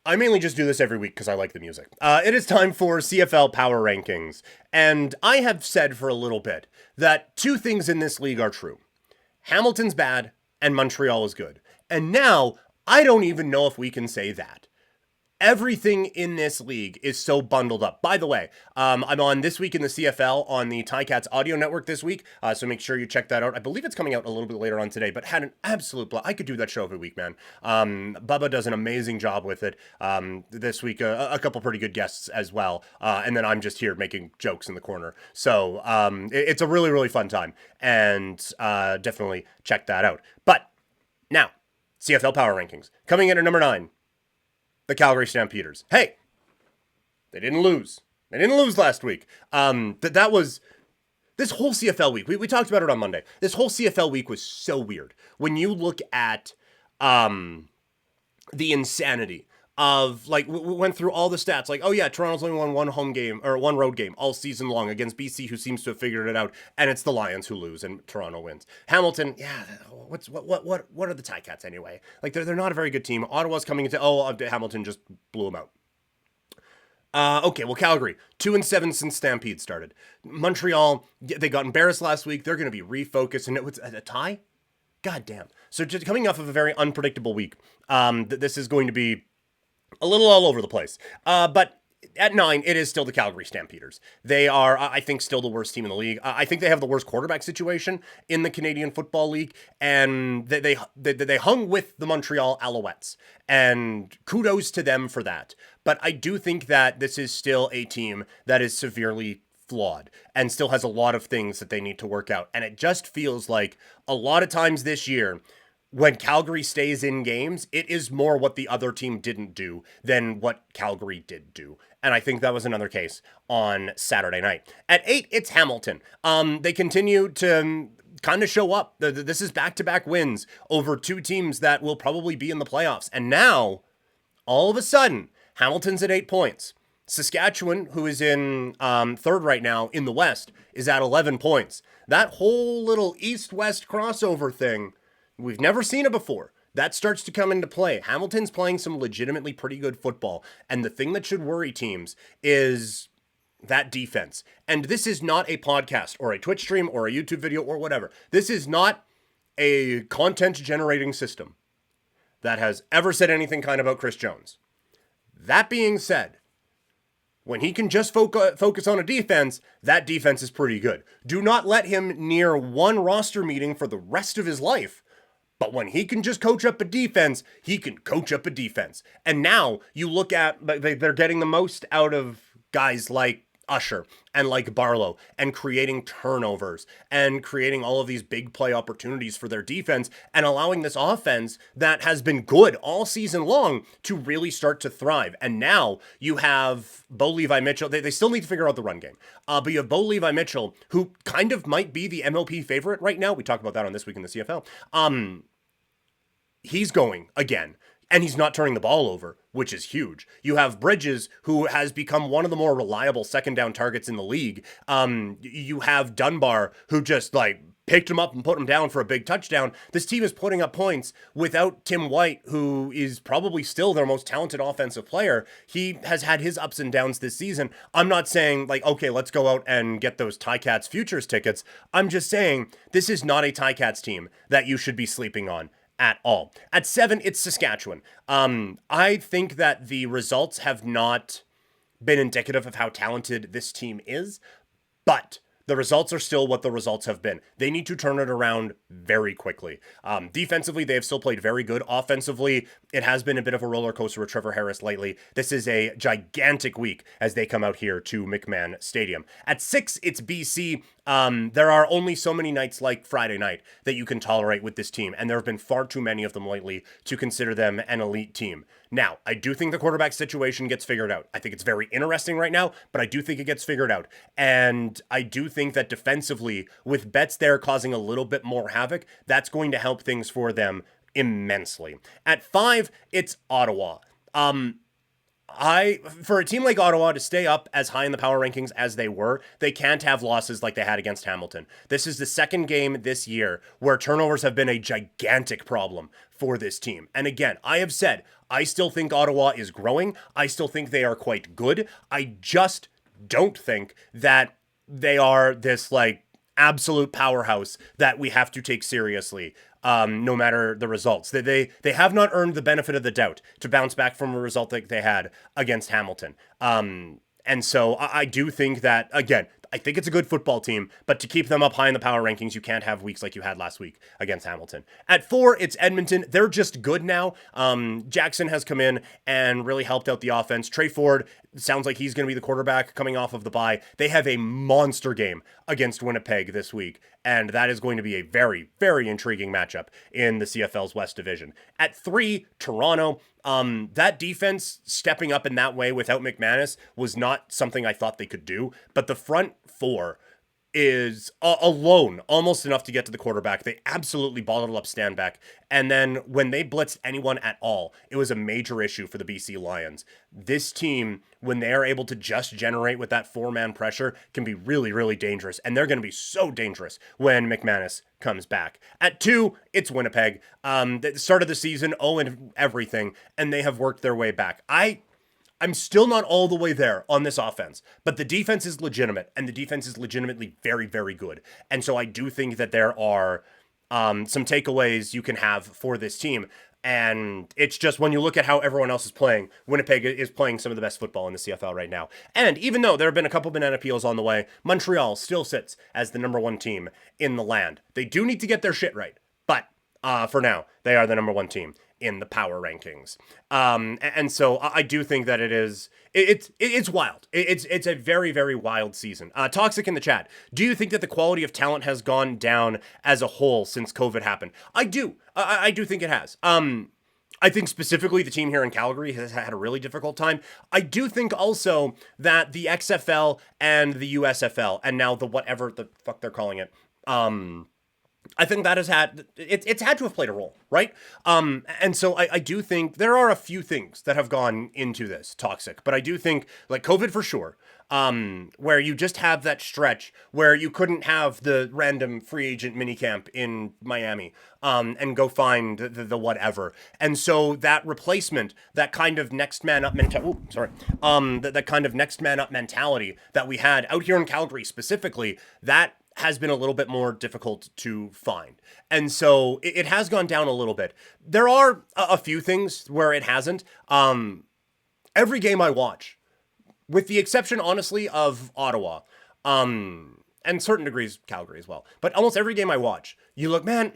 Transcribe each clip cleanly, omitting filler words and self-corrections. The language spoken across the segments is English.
I mainly just do this every week because I like the music. It is time for CFL Power Rankings, and I have said for a little bit that two things in this league are true. Hamilton's bad, and Montreal is good. And now, I don't even know if we can say that. Everything in this league is so bundled up. By the way, I'm on This Week in the CFL on the Ticats audio network this week, so make sure you check that out. I believe it's coming out a little bit later on today, but had an absolute blast. I could do that show every week, man. Bubba does an amazing job with it. This week, a couple pretty good guests as well, and then I'm just here making jokes in the corner. So it's a really, really fun time, and definitely check that out. But now, CFL Power Rankings. Coming in at number 9. The Calgary Stampeders. Hey, they didn't lose. They didn't lose last week. That was this whole CFL week. We talked about it on Monday. This whole CFL week was so weird. When you look at the insanity of, like, we went through all the stats. Like, oh yeah, Toronto's only won one home game or one road game all season long against BC, who seems to have figured it out, and it's the Lions who lose and Toronto wins. Hamilton, yeah, what are the Ticats anyway? Like, they're not a very good team. Ottawa's coming into Hamilton just blew them out. Okay, well, Calgary, 2-7 since Stampede started. Montreal, they got embarrassed last week. They're going to be refocused, and it was a tie. God damn. So just coming off of a very unpredictable week, this is going to be a little all over the place. But at 9, it is still the Calgary Stampeders. They are, I think, still the worst team in the league. I think they have the worst quarterback situation in the Canadian Football League, and they hung with the Montreal Alouettes, and kudos to them for that. But I do think that this is still a team that is severely flawed and still has a lot of things that they need to work out. And it just feels like a lot of times this year, when Calgary stays in games, it is more what the other team didn't do than what Calgary did do. And I think that was another case on Saturday night. At 8, it's Hamilton. They continue to kind of show up. This is back-to-back wins over two teams that will probably be in the playoffs. And now, all of a sudden, Hamilton's at 8 points. Saskatchewan, who is in third right now in the West, is at 11 points. That whole little East-West crossover thing, we've never seen it before. That starts to come into play. Hamilton's playing some legitimately pretty good football. And the thing that should worry teams is that defense. And this is not a podcast or a Twitch stream or a YouTube video or whatever. This is not a content generating system that has ever said anything kind about Chris Jones. That being said, when he can just focus on a defense, that defense is pretty good. Do not let him near one roster meeting for the rest of his life. But when he can just coach up a defense, he can coach up a defense. And now you look at, they're getting the most out of guys like Usher and like Barlow and creating turnovers and creating all of these big play opportunities for their defense and allowing this offense that has been good all season long to really start to thrive. And now you have Bo Levi-Mitchell. They still need to figure out the run game. But you have Bo Levi-Mitchell, who kind of might be the MLP favorite right now. We talked about that on This Week in the CFL. He's going again, and he's not turning the ball over, which is huge. You have Bridges, who has become one of the more reliable second down targets in the league. You have Dunbar, who just picked him up and put him down for a big touchdown. This team is putting up points without Tim White, who is probably still their most talented offensive player. He has had his ups and downs this season. I'm not saying okay, let's go out and get those Ticats futures tickets. I'm just saying this is not a Ticats team that you should be sleeping on at all. At 7, it's Saskatchewan. I think that the results have not been indicative of how talented this team is, but the results are still what the results have been. They need to turn it around very quickly. Defensively, they have still played very good. Offensively, it has been a bit of a roller coaster with Trevor Harris lately. This is a gigantic week as they come out here to McMahon Stadium. At 6, it's BC. There are only so many nights like Friday night that you can tolerate with this team, and there have been far too many of them lately to consider them an elite team. Now, I do think the quarterback situation gets figured out. I think it's very interesting right now, but I do think it gets figured out. And I do think that defensively, with Betts there causing a little bit more havoc, that's going to help things for them immensely. At 5, it's Ottawa. For a team like Ottawa to stay up as high in the power rankings as they were, they can't have losses like they had against Hamilton. This is the second game this year where turnovers have been a gigantic problem for this team. And again, I have said, I still think Ottawa is growing. I still think they are quite good. I just don't think that they are this like absolute powerhouse that we have to take seriously, no matter the results. They have not earned the benefit of the doubt to bounce back from a result that they had against Hamilton. And so I do think that, again, I think it's a good football team, but to keep them up high in the power rankings, you can't have weeks like you had last week against Hamilton. At 4, it's Edmonton. They're just good now. Jackson has come in and really helped out the offense. Trey Ford sounds like he's going to be the quarterback coming off of the bye. They have a monster game against Winnipeg this week, and that is going to be a very, very intriguing matchup in the CFL's West Division. At 3, Toronto. That defense stepping up in that way without McManus was not something I thought they could do, but the front 4 is alone almost enough to get to the quarterback. They absolutely bottled up Stanback. And then when they blitzed anyone at all, it was a major issue for the BC Lions. This team, when they are able to just generate with that 4-man pressure, can be really, really dangerous. And they're going to be so dangerous when McManus comes back. At 2, it's Winnipeg. The start of the season, and everything, and they have worked their way back. I'm still not all the way there on this offense, but the defense is legitimate, and the defense is legitimately very, very good. And so I do think that there are some takeaways you can have for this team. And it's just when you look at how everyone else is playing, Winnipeg is playing some of the best football in the CFL right now. And even though there have been a couple banana peels on the way, Montreal still sits as the number 1 team in the land. They do need to get their shit right, but for now, they are the number 1 team in the power rankings. And so I do think that it's wild. It's a very, very wild season. Toxic in the chat. Do you think that the quality of talent has gone down as a whole since COVID happened? I do. I do think it has. I think specifically the team here in Calgary has had a really difficult time. I do think also that the XFL and the USFL and now the whatever the fuck they're calling it, I think that has had, it's had to have played a role, right? And so I do think there are a few things that have gone into this toxic, but I do think like COVID for sure, where you just have that stretch where you couldn't have the random free agent minicamp in Miami, and go find the whatever. And so that replacement, that kind of next man up that kind of next man up mentality that we had out here in Calgary specifically, that has been a little bit more difficult to find. And so it has gone down a little bit. There are a few things where it hasn't. Every game I watch, with the exception, honestly, of Ottawa, and certain degrees Calgary as well, but almost every game I watch, you look, man,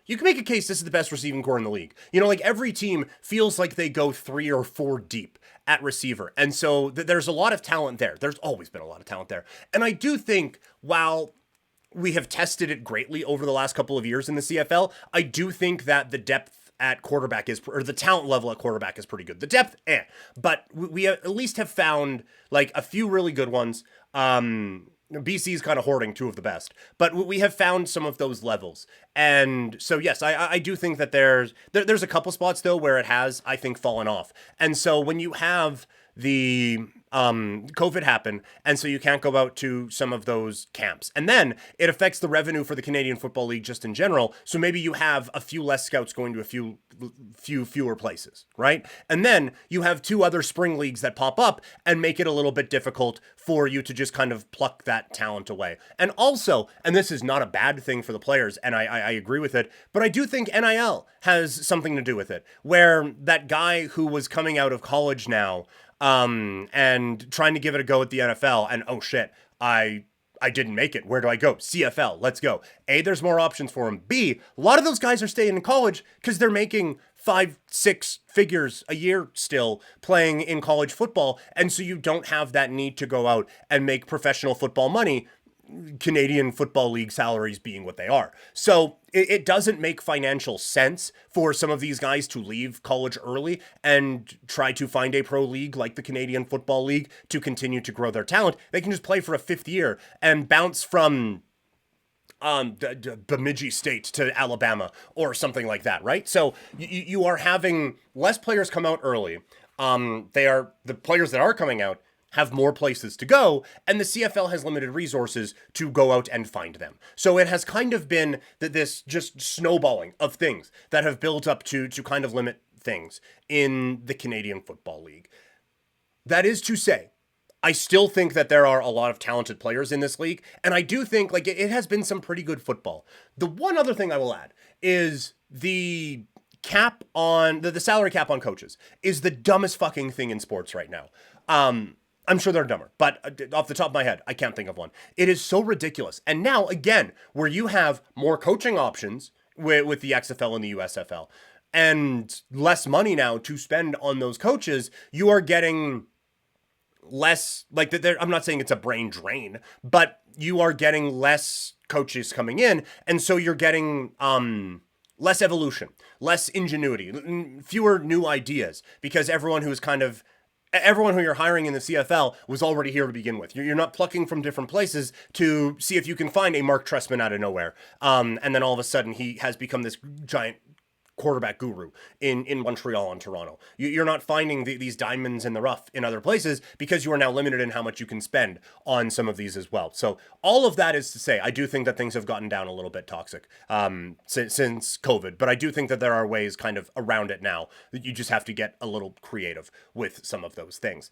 you can make a case this is the best receiving core in the league. You know, like every team feels like they go 3 or 4 deep at receiver. And so there's a lot of talent there. There's always been a lot of talent there. And I do think while we have tested it greatly over the last couple of years in the CFL, I do think that the depth at quarterback or the talent level at quarterback is pretty good. The depth, but we at least have found like a few really good ones. BC's kind of hoarding 2 of the best, but we have found some of those levels. And so, yes, I do think that there's a couple spots though where it has, I think, fallen off. And so when you have the COVID happen, and so you can't go out to some of those camps. And then it affects the revenue for the Canadian Football League just in general, so maybe you have a few less scouts going to a fewer places, right? And then you have 2 other spring leagues that pop up and make it a little bit difficult for you to just kind of pluck that talent away. And also, and this is not a bad thing for the players, and I agree with it, but I do think NIL has something to do with it, where that guy who was coming out of college now, and trying to give it a go at the NFL, and oh shit, I didn't make it. Where do I go? CFL, let's go. A, there's more options for him. B, a lot of those guys are staying in college because they're making 5-6 figures a year still playing in college football, and so you don't have that need to go out and make professional football money, Canadian Football League salaries being what they are. So it doesn't make financial sense for some of these guys to leave college early and try to find a pro league like the Canadian Football League to continue to grow their talent. They can just play for a 5th year and bounce from Bemidji State to Alabama or something like that, right? So you are having less players come out early. The players that are coming out have more places to go, and the CFL has limited resources to go out and find them. So it has kind of been that this just snowballing of things that have built up to kind of limit things in the Canadian Football League. That is to say, I still think that there are a lot of talented players in this league, and I do think like it has been some pretty good football. The one other thing I will add is the cap on the salary cap on coaches is the dumbest fucking thing in sports right now. I'm sure they're dumber, but off the top of my head, I can't think of one. It is so ridiculous. And now, again, where you have more coaching options with the XFL and the USFL and less money now to spend on those coaches, you are getting less, like, I'm not saying it's a brain drain, but you are getting less coaches coming in. And so you're getting less evolution, less ingenuity, fewer new ideas, because everyone who you're hiring in the CFL was already here to begin with. You're not plucking from different places to see if you can find a Mark Trestman out of nowhere. And then all of a sudden he has become this giant quarterback guru in Montreal and Toronto. You're not finding these diamonds in the rough in other places because you are now limited in how much you can spend on some of these as well. So all of that is to say, I do think that things have gotten down a little bit toxic since COVID, but I do think that there are ways kind of around it now that you just have to get a little creative with some of those things.